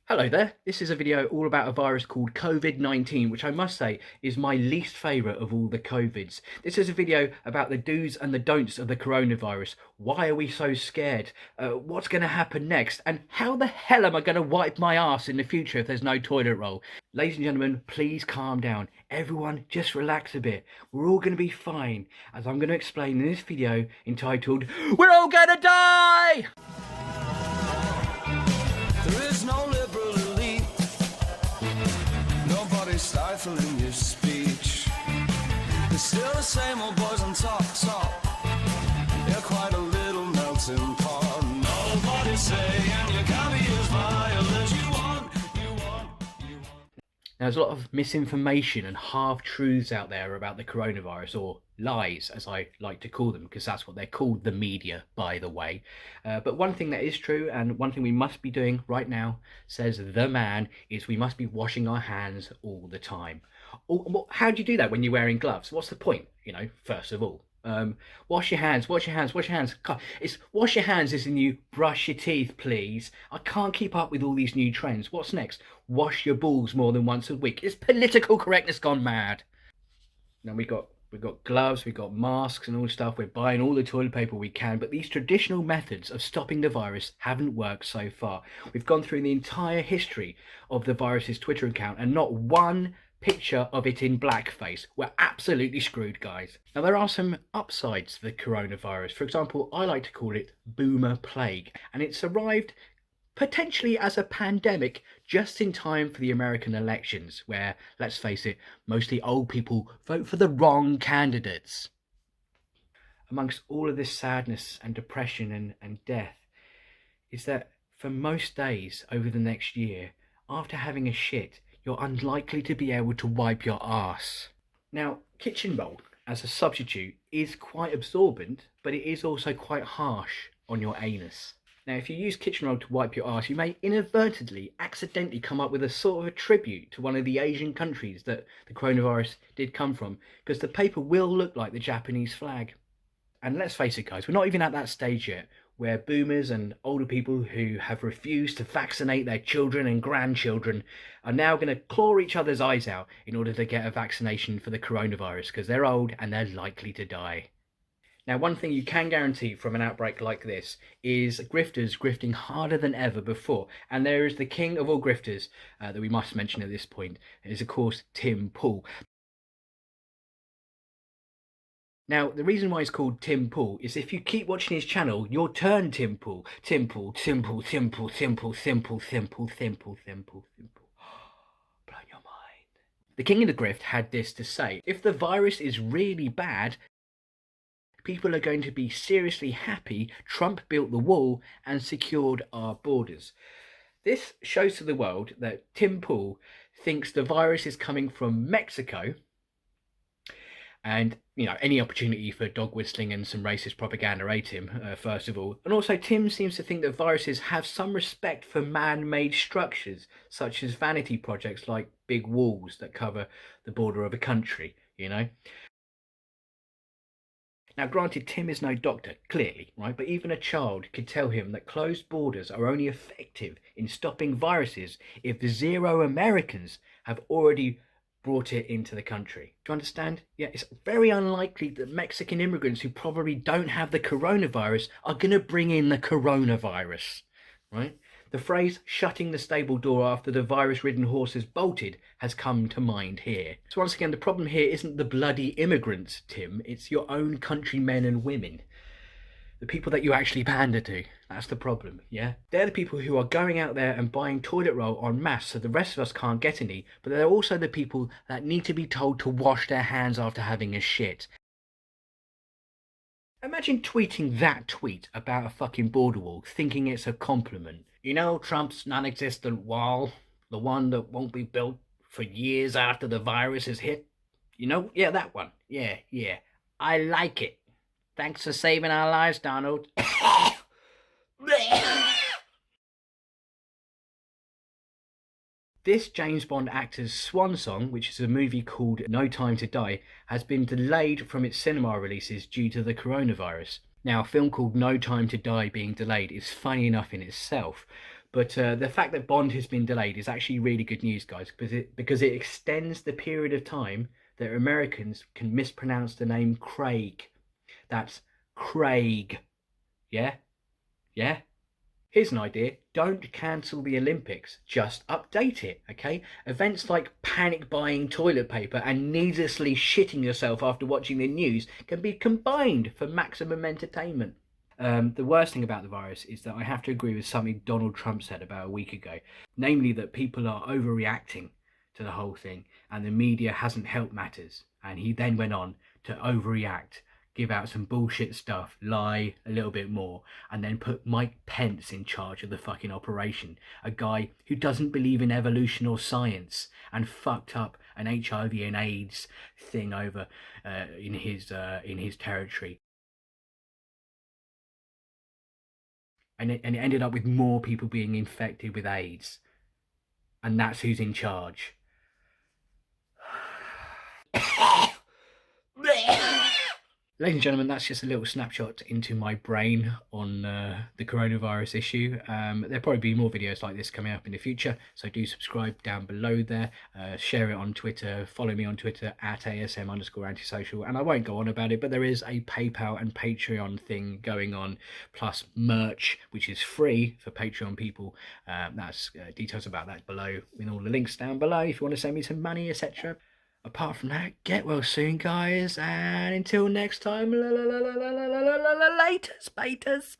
Hello there, this is a video all about a virus called COVID-19, which I must say is my least favourite of all the COVIDs. This is a video about the do's and the don'ts of the coronavirus. Why are we so scared? What's going to happen next? And how the hell am I going to wipe my ass in the future if there's no toilet roll? Ladies and gentlemen, please calm down. Everyone just relax a bit. We're all going to be fine, as I'm going to explain in this video entitled, "We're all going to die!" There is no liberal elite, nobody stifling your speech. It's still the same old boys on top. You're quite a little melting pot. Nobody's saying you can be as vile as you want. Now, there's a lot of misinformation and half-truths out there about the coronavirus, or lies, as I like to call them, because that's what they're called, the media, by the way. But one thing that is true, and one thing we must be doing right now, says the man, is we must be washing our hands all the time. How do you do that when you're wearing gloves? What's the point, first of all? Wash your hands, wash your hands, wash your hands. God, it's wash your hands is the new brush your teeth, please. I can't keep up with all these new trends. What's next? Wash your balls more than once a week. It's political correctness gone mad. Now we've got gloves, we've got masks and all this stuff. We're buying all the toilet paper we can, but these traditional methods of stopping the virus haven't worked so far. We've gone through the entire history of the virus's Twitter account and not one picture of it in blackface. We're absolutely screwed, guys. Now, there are some upsides to the coronavirus. For example, I like to call it boomer plague, and it's arrived potentially as a pandemic just in time for the American elections, where, let's face it, mostly old people vote for the wrong candidates. Amongst all of this sadness and depression and death is that for most days over the next year, after having a shit, you're unlikely to be able to wipe your arse. Now, kitchen roll as a substitute is quite absorbent, but it is also quite harsh on your anus. Now, if you use kitchen roll to wipe your arse, you may inadvertently, accidentally come up with a sort of a tribute to one of the Asian countries that the coronavirus did come from, because the paper will look like the Japanese flag. And let's face it, guys, we're not even at that stage yet, where boomers and older people who have refused to vaccinate their children and grandchildren are now going to claw each other's eyes out in order to get a vaccination for the coronavirus, because they're old and they're likely to die. Now, one thing you can guarantee from an outbreak like this is grifters grifting harder than ever before. And there is the king of all grifters that we must mention at this point, is of course Tim Pool. Now, the reason why it's called Tim Pool is if you keep watching his channel, you'll turn Tim Pool. Tim Pool, simple, simple, simple, simple, simple, simple, simple, simple. Blow your mind. The king of the grift had this to say: if the virus is really bad, people are going to be seriously happy Trump built the wall and secured our borders. This shows to the world that Tim Pool thinks the virus is coming from Mexico, and any opportunity for dog whistling and some racist propaganda ate him, first of all. And also, Tim seems to think that viruses have some respect for man-made structures, such as vanity projects like big walls that cover the border of a country, Now, granted, Tim is no doctor, clearly, right? But even a child could tell him that closed borders are only effective in stopping viruses if 0 Americans have already brought it into the country. Do you understand? Yeah, it's very unlikely that Mexican immigrants who probably don't have the coronavirus are going to bring in the coronavirus, right? The phrase shutting the stable door after the virus-ridden horse has bolted has come to mind here. So once again, the problem here isn't the bloody immigrants, Tim. It's your own countrymen and women. The people that you actually pander to. That's the problem, yeah? They're the people who are going out there and buying toilet roll en masse so the rest of us can't get any, but they're also the people that need to be told to wash their hands after having a shit. Imagine tweeting that tweet about a fucking border wall, thinking it's a compliment. Trump's non-existent wall, the one that won't be built for years after the virus is hit? Yeah, that one. Yeah. I like it. Thanks for saving our lives, Donald. This James Bond actor's swan song, which is a movie called No Time to Die, has been delayed from its cinema releases due to the coronavirus. Now, a film called No Time to Die being delayed is funny enough in itself, But the fact that Bond has been delayed is actually really good news, guys, because it extends the period of time that Americans can mispronounce the name Craig. That's Craig. Yeah? Yeah? Here's an idea. Don't cancel the Olympics. Just update it, okay? Events like panic buying toilet paper and needlessly shitting yourself after watching the news can be combined for maximum entertainment. The worst thing about the virus is that I have to agree with something Donald Trump said about a week ago, namely that people are overreacting to the whole thing and the media hasn't helped matters. And he then went on to overreact, give out some bullshit stuff, lie a little bit more, and then put Mike Pence in charge of the fucking operation. A guy who doesn't believe in evolution or science and fucked up an HIV and AIDS thing over in his territory. And it ended up with more people being infected with AIDS. And that's who's in charge. Ladies and gentlemen, that's just a little snapshot into my brain on the coronavirus issue. There'll probably be more videos like this coming up in the future, so do subscribe down below there, share it on Twitter, follow me on Twitter at ASM_antisocial, and I won't go on about it, but there is a PayPal and Patreon thing going on, plus merch, which is free for Patreon people. That's details about that below, with all the links down below if you want to send me some money, etc. Apart from that, get well soon, guys, and until next time, laters, baters.